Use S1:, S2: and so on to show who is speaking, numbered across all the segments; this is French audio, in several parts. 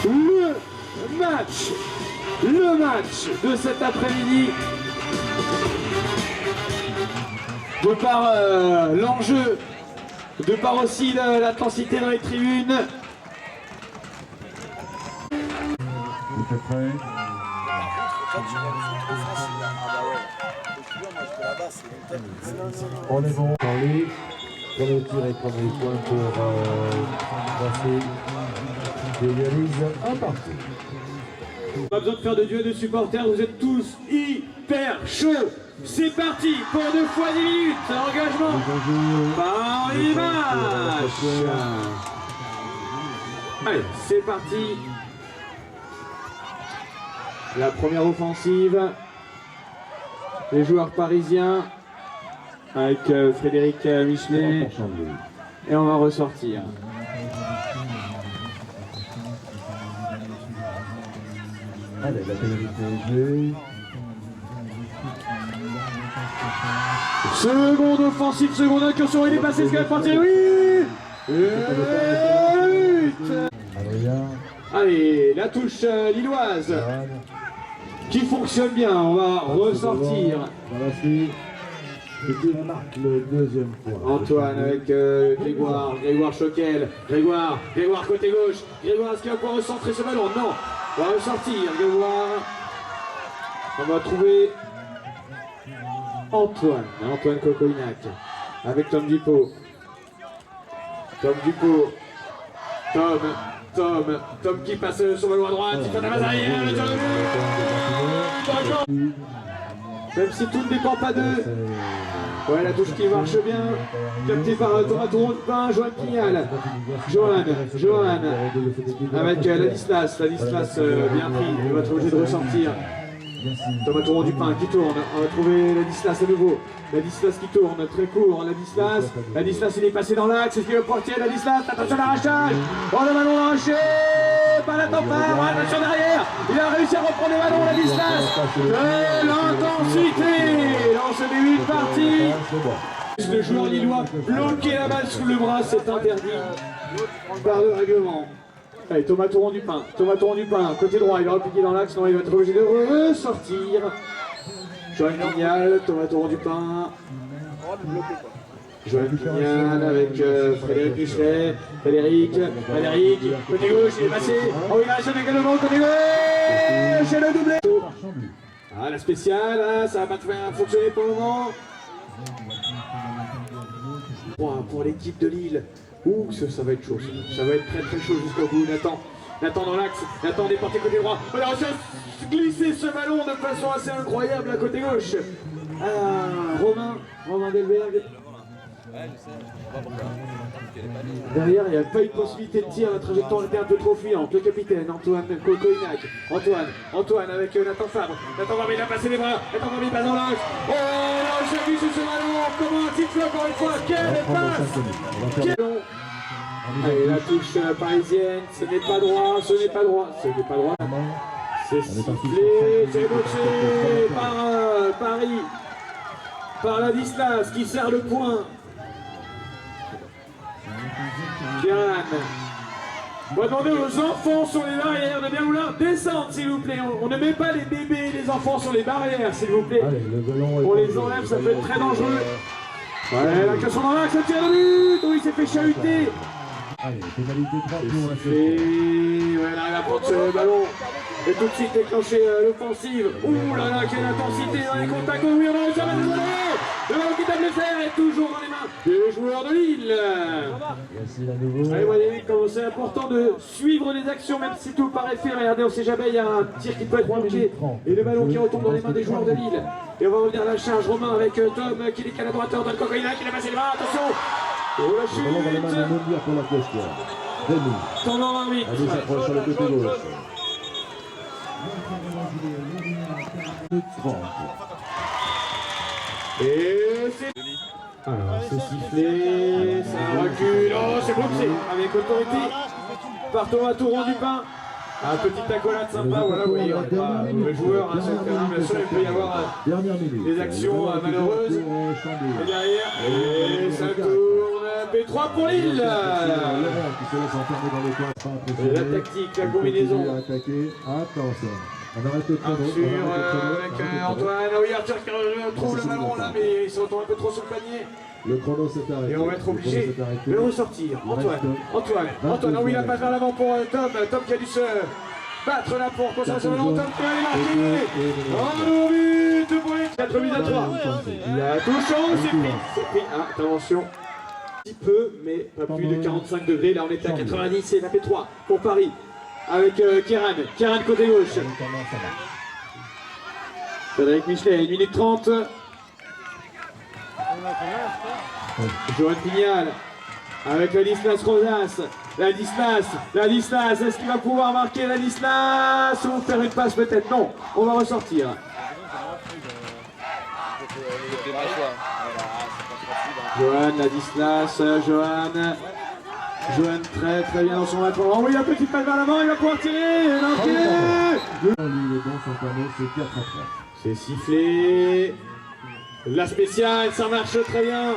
S1: le match de cet après-midi. De par l'enjeu, de par aussi l'intensité dans les tribunes.
S2: Tout est prêt. On est bon. Charlie, pour le tir et prendre les points pour passer. Égalise un partout.
S1: Pas besoin de faire de duel de supporters, vous êtes tous hyper chauds. C'est parti pour 2 fois 10 minutes. Engagement par image. Allez, c'est parti. La première offensive. Les joueurs parisiens avec Frédéric Michelet. Et on va ressortir.
S2: Allez, la pénalité est jouée.
S1: Seconde offensive, seconde incursion, il est passé, ce qu'il va partir, oui.
S2: Adrien.
S1: Allez, la touche lilloise qui fonctionne bien, on va ressortir.
S2: Dans la suite, il marque le deuxième point.
S1: Antoine avec Grégoire Choquel, Grégoire côté gauche, Grégoire est-ce qu'il va pouvoir recentrer ce ballon? Non, on va ressortir, Grégoire. On va trouver Antoine Cocoinac avec Tom Dupont. Tom qui passe sur le ballon à droite, il fait la base arrière, même si tout ne dépend pas d'eux. Ouais, la touche qui marche bien, capté par Thomas Touron-Dupin, Johan Pignal. Johan avec Ladislas bien pris, il va être obligé de ressortir. Thomas Touron-Dupin qui tourne, on va trouver Ladislas à nouveau. Ladislas qui tourne, très court, Ladislas il est passé dans l'axe, est-ce qu'il va porter Ladislas? Attention à l'arrachage. Oh, le ballon arraché par la tempère, attention derrière, il a réussi à reprendre le ballon, Ladislas. De l'intensité dans ce début de partie. Le joueur lillois bloquer la balle sous le bras, c'est interdit par le règlement. Allez, Thomas Touron-Dupin, côté droit, il va repliquer dans l'axe, non, il va être obligé de ressortir. Johan Pignal, Thomas Touron-Dupin. Johan Pignal avec Frédéric Michelet, Frédéric, côté gauche, il est passé. Oh, il a lâché également côté gauche, c'est le doublé. Ah, la spéciale, hein, ça va pas fonctionner pour le moment. Pour l'équipe de Lille. Ouh, ça va être chaud, ça va être très chaud jusqu'au bout. Nathan dans l'axe, Nathan déporté côté droit. On a réussi à glisser ce ballon de façon assez incroyable à côté gauche. Romain Delberg. Derrière, il n'y a pas eu de possibilité de tir, la trajectoire était un peu trop fuyante. Le capitaine, Antoine Cocoinac. Antoine avec Nathan Fabre, il a passé les bras. Nathan Fabre, il passe dans l'axe. Oh, j'ai vu ce ballon. Comment un titre encore une fois. Quelle passe. Allez, la touche parisienne, ce n'est pas droit. C'est sifflé, c'est boxé par Paris, par Ladislas qui serre le point. Kiran. On va demander aux enfants sur les barrières de bien vouloir descendre, s'il vous plaît. On ne met pas les bébés et les enfants sur les barrières, s'il vous plaît. On les enlève, ça peut être très dangereux. Ouais, la casse dans l'axe, le tir de but. Oh, il s'est fait chahuter.
S2: Allez, pénalité 3 pour la suite.
S1: Et voilà, il va prendre ce ballon et tout de suite déclencher l'offensive. Ouh là là, quelle intensité dans les contacts. Oui, on a réussi à mettre le ballon qui tape le fer est toujours dans les mains des joueurs de Lille. Allez, voyez comme c'est important de suivre les actions, même si tout paraît fait. Regardez, on sait jamais, il y a un tir qui peut être bloqué et le ballon qui retombe dans les mains des joueurs de Lille. Et on va revenir à la charge. Romain avec Tom qui décale à droite, dans le Cocoinac, qui a passé les bras, attention. Oh la chute!
S2: Pour la question.
S1: Tendant l'arbitre.
S2: Allez, s'approche sur le côté gauche. 30.
S1: Et c'est... Alors, c'est sifflé, ça recule. Oh, c'est boxé avec autorité par Thomas Touron-Dupin. Un petit accolade sympa, voilà, vous voyez, on n'est pas mauvais joueur, hein, sur le terrain, bien sûr, il peut y avoir des actions malheureuses. Et derrière, et ça tourne. P3 pour Lille.
S2: Laurent qui se laisse enfermer dans le coin. Pas impressionné.
S1: La tactique, la
S2: Il
S1: combinaison.
S2: continue à attaquer. Attention. On arrête le chrono.
S1: Arthur
S2: on arrête le chrono,
S1: avec
S2: on arrête le chrono.
S1: Antoine. Ah oui, Arthur qui trouve le ballon là, mais il se retrouve un peu trop sur le panier.
S2: Le chrono s'est arrêté.
S1: Et on va être
S2: Le chrono
S1: obligé
S2: s'est arrêté.
S1: de ressortir. Antoine. Ah oui, la passe vers l'avant pour Tom. Tom qui a dû se battre là pour concentrer le ballon. Tom qui va aller marquer. Oh, but pour les 4 buts à 3. Il a tout chaud, c'est pris. C'est pris. Ah, attention. Un petit peu, mais pas plus de 45 degrés. Là, on est à 90 et la P3 pour Paris. Avec Kieran. Kieran côté gauche. Frédéric Michelet, 1 minute 30. Johan Pignal avec Ladislas Rosas. Ladislas, est-ce qu'il va pouvoir marquer Ladislas ou faire une passe peut-être? Non, on va ressortir. Johan, Ladislas, Johan très bien dans son match. Oh oui, la petite passe vers l'avant, il va pouvoir tirer.
S2: Les bons sont fermés, c'est 4 à 3.
S1: C'est sifflé. La spéciale, ça marche très bien.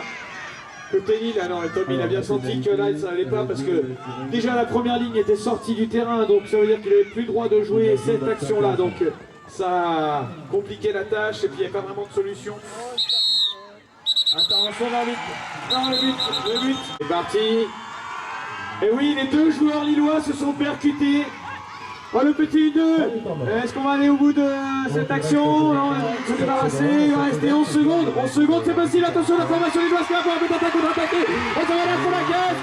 S1: Côté Lille, alors Tom il a bien senti que là ça n'allait pas parce que déjà la première ligne était sortie du terrain, donc ça veut dire qu'il n'avait plus le droit de jouer cette action-là. Donc ça a compliqué la tâche et puis il n'y a pas vraiment de solution. Intervention dans le but. C'est parti. Et oui, les deux joueurs lillois se sont percutés. Oh le petit 2. Est-ce qu'on va aller au bout de cette action? Non, ils sont débarrassés, il va rester 11 secondes. 11 secondes, c'est possible, attention la formation lilloise qui va pouvoir peut-être contre-attaquer. Et ça va là pour la caisse.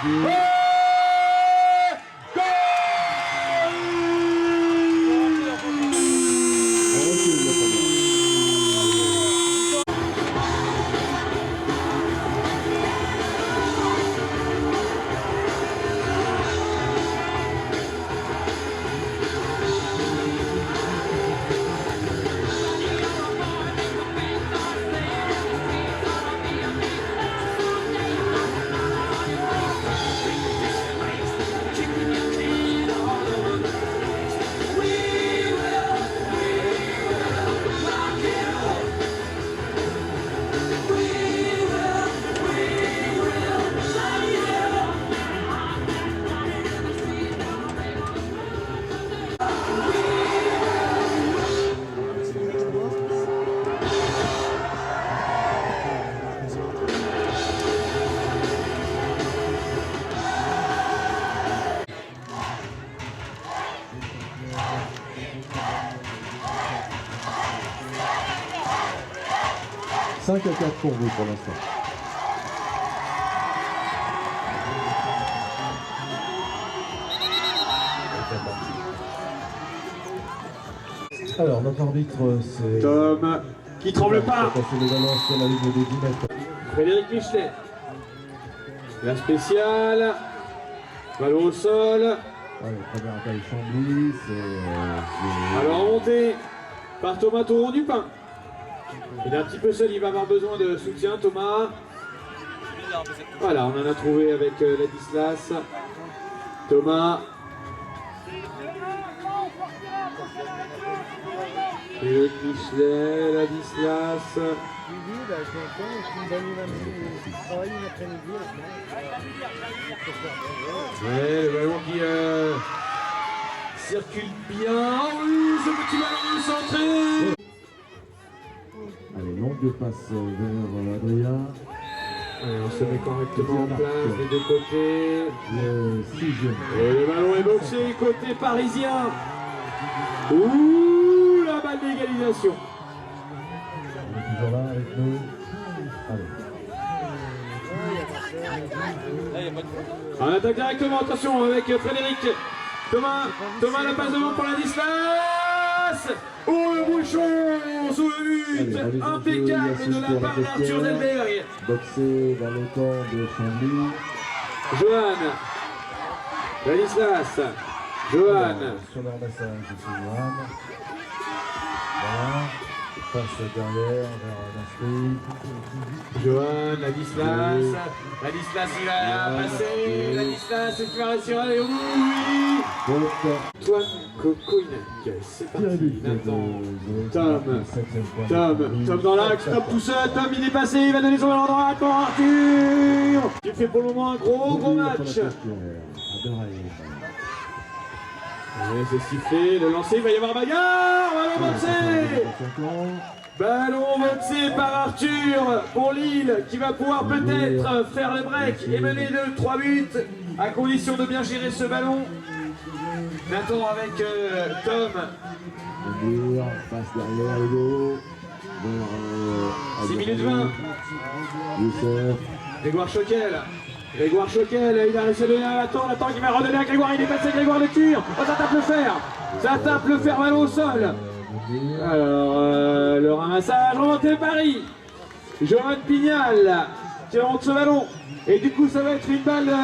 S2: « 5 à 4 pour vous pour l'instant. Alors, notre arbitre, c'est...
S1: Tom, qui tremble pas.
S2: Passer les balances sur la ligne des 10 mètres.
S1: Frédéric Michelet. La spéciale. Ballon au sol.
S2: Allez, première attaque Chambly, c'est...
S1: Alors remonté par Thomas Touron du Pain. Il est un petit peu seul, il va avoir besoin de soutien, Thomas. Voilà, on en a trouvé avec Ladislas. Thomas. Frédéric Michelet, Ladislas. Ouais, le ballon qui circule bien. Oui, ce petit ballon centré.
S2: Allez, longue passe vers Adrien.
S1: Allez, on se met correctement en place des deux côtés.
S2: Le 6e.
S1: Et le ballon est boxé côté parisien. Ouh, la balle d'égalisation.
S2: On est toujours là avec nous. Allez.
S1: On attaque directement, attention avec Frédéric. Thomas la passe devant pour Ladislas. Oh le bouchon sous le but. Impeccable de la part d'Arthur Zelberg.
S2: Boxé dans le camp de Chambly.
S1: Johan. Ladislas. Johan.
S2: Sur leur massage, c'est Johan. Voilà. Passe derrière vers l'inscrit.
S1: Johan, Ladislas il va passer, Ladislas, est-ce qu'il va réussir à aller au bout? Oui.
S2: Faute.
S1: Antoine Cocoinac, c'est
S2: Tir et but
S1: parti.
S2: de
S1: Tom.
S2: Zoé.
S1: Tom dans l'axe, Tom tout seul, Tom il est passé, il va donner son ballon droit pour Arthur qui fait pour le moment un gros match. Ouais, c'est sifflé, le lancer, il va y avoir bagarre, ballon boxé. Ballon boxé par Arthur pour Lille qui va pouvoir peut-être faire le break et mener de 3 buts à condition de bien gérer ce ballon. Nathan avec Tom.
S2: Passe derrière le dos.
S1: 6 minutes 20.
S2: Youssef.
S1: Grégoire Choquel, il a réussi à donner à Nathan qui va redonner à Grégoire, il est passé, Grégoire le tire. Oh, ça tape le fer. Ça tape le fer, ballon au sol. Alors, le ramassage, remonté Paris. Johan Pignal qui remonte ce ballon. Et du coup, ça va être une balle de -1.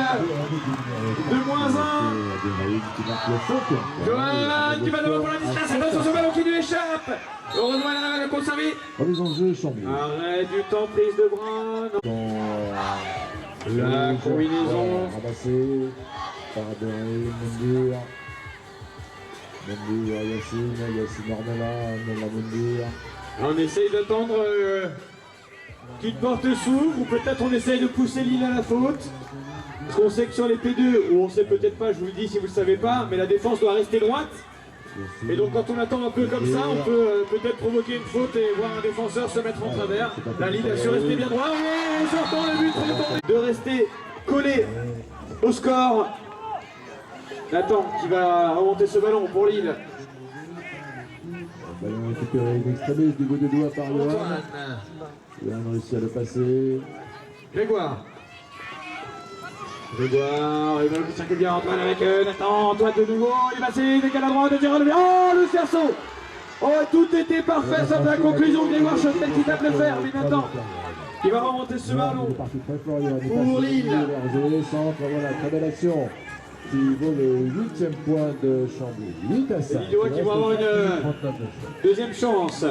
S1: Johan qui va devant pour la distance. Attention, ce ballon qui lui échappe. Heureusement, il arrive à le conserver.
S2: Remise en jeu, Chambly.
S1: Arrêt du temps, prise de bras. La combinaison.
S2: Ramassé par Abderrahim Mendir. Mendir, Yacine Ornella, Mendir.
S1: On essaye d'attendre qu'une porte s'ouvre, ou peut-être on essaye de pousser Lille à la faute. Parce qu'on sait que sur les P2, ou on sait peut-être pas, je vous le dis si vous ne le savez pas, mais la défense doit rester droite. Et donc quand on attend un peu comme ça, on peut peut-être provoquer une faute et voir un défenseur se mettre en travers. La Lille a su rester bien droit, et sortant le but, de rester collé au score. Nathan qui va remonter ce ballon pour Lille.
S2: Ballon récupéré in extremis du bout de doigt par Johan. Johan réussit à le passer.
S1: Grégoire, il va le circuler bien Antoine avec Nathan. Antoine de nouveau, il est passé, il décale à droite, oh le cerceau. Oh, tout était parfait, sauf la conclusion. Grégoire Choquel qui tape le fer, mais Nathan qui va remonter ce ballon pour Lille.
S2: Centre, voilà, très belle action qui vaut le 8e point de Chambly. 8 à 5.
S1: Lillois qui va avoir une deuxième chance.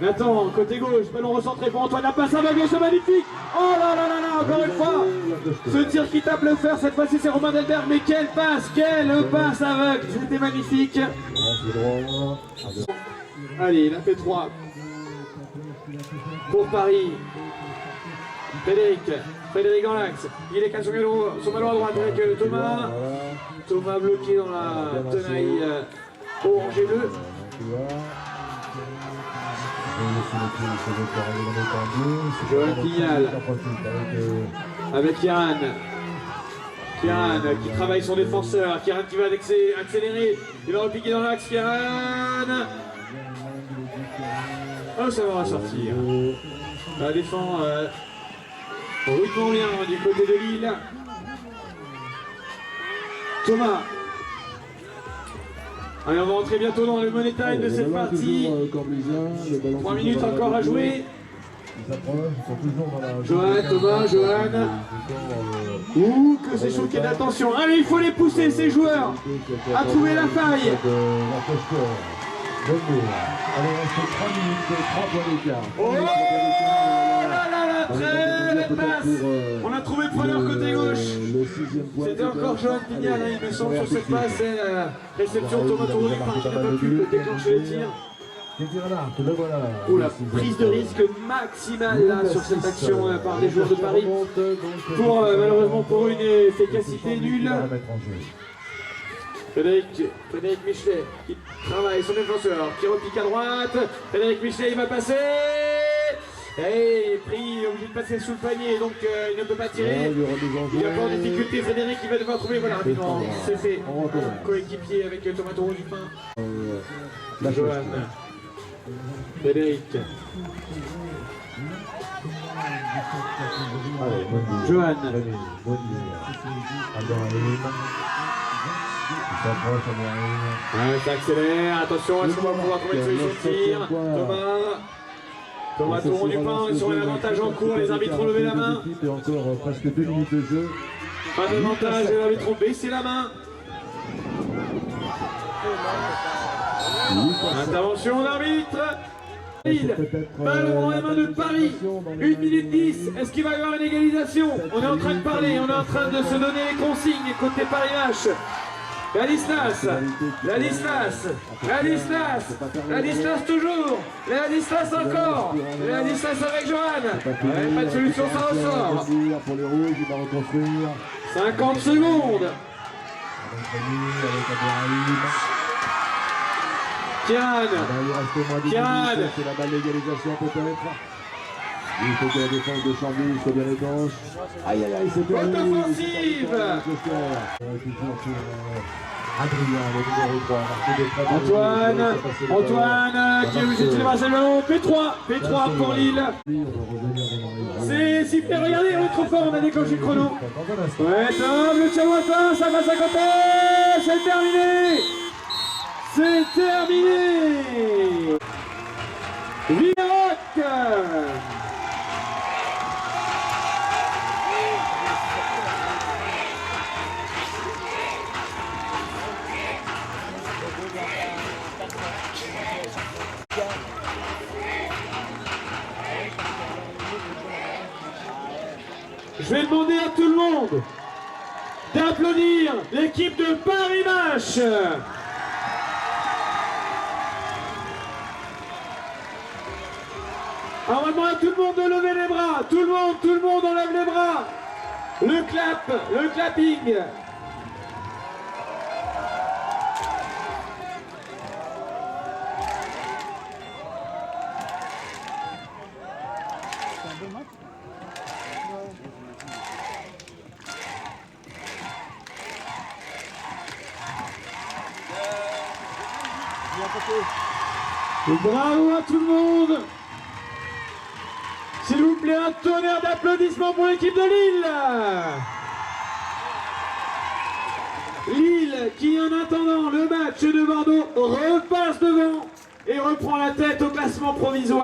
S1: Nathan, côté gauche, ballon recentré pour Antoine, la passe aveugle, c'est magnifique. Oh là là là là, encore une fois, ce tir qui tape le fer, cette fois-ci c'est Romain Delberg, mais quelle passe aveugle, c'était magnifique. Allez, il a fait 3 pour Paris. Frédéric en l'axe, il est qu'à son ballon à droite avec Thomas bloqué dans la tenaille orange et bleu. Johan Pignal avec Kieran qui travaille son défenseur. Kieran qui va accélérer, il va repiquer dans l'axe. Kieran, oh, ça va ressortir. Ça défend rudement bien du côté de Lille. Thomas. Allez, on va rentrer bientôt dans le money time de cette partie. 3 minutes encore à jouer. Johan. Ouh, que c'est choqué d'attention. Allez, il faut les pousser, ces joueurs, à trouver la faille. Oh là là là, très belle passe. On a trouvé preneur côté gauche. C'était encore Johan Pignal, il me semble, sur cette passe. Et la réception de Thomas Touré qui n'a pas pu déclencher les tirs. Oh, la prise de risque maximale là, sur cette action par les joueurs de Paris. Pour malheureusement pour une efficacité nulle. Frédéric Michelet qui travaille son défenseur, qui repique à droite. Frédéric Michelet, il va passer. Et pris, obligé de passer sous le panier, donc il ne peut pas tirer. Il a pas en difficulté, Frédéric, il va devoir trouver, voilà, rapidement, c'est fait. Coéquipier avec Thomas Taureau du Pin. Johan. Frédéric. Johan. Ça accélère, attention, est-ce qu'on va pouvoir trouver une solution de tir? Thomas Taureau du Pin sur un avantage en cours, les arbitres ont levé la main.
S2: Il y a encore presque 2 minutes de jeu.
S1: Pas d'avantage, les arbitres ont baissé la main. Intervention d'arbitre. Ballon dans les mains de Paris. 1 minute 10. Est-ce qu'il va y avoir une égalisation? On est en train de parler, on est en train de se donner les consignes côté Paris Match. Ladislas, Ladislas, Ladislas, Ladislas toujours, Ladislas encore, Ladislas avec Johan. Ouais, pas de solution, ça ressort.
S2: Pour les rouges, il va reconstruire.
S1: 50 secondes. Kian, Kian,
S2: c'est la balle d'égalisation peut-être. Il faut que la défense de Chambly soit bien étanche. Aïe aïe aïe, c'est perdu.
S1: faute offensive.
S2: Toujours pour Adrien, le numéro 3.
S1: Antoine qui est obligé de dépasser le ballon. P3 pour Lille. C'est sifflé, regardez, on est trop fort, on a déclenché le chrono. Ouais, top, le tir loin fin, ça va s'accomplir, c'est terminé. C'est terminé. Villerac. Je vais demander à tout le monde d'applaudir l'équipe de Paris Match. Alors on va demander à tout le monde de lever les bras. Tout le monde enlève les bras. Le clapping. Bravo à tout le monde. S'il vous plaît, un tonnerre d'applaudissements pour l'équipe de Lille. Lille qui, en attendant le match de Bordeaux, repasse devant et reprend la tête au classement provisoire.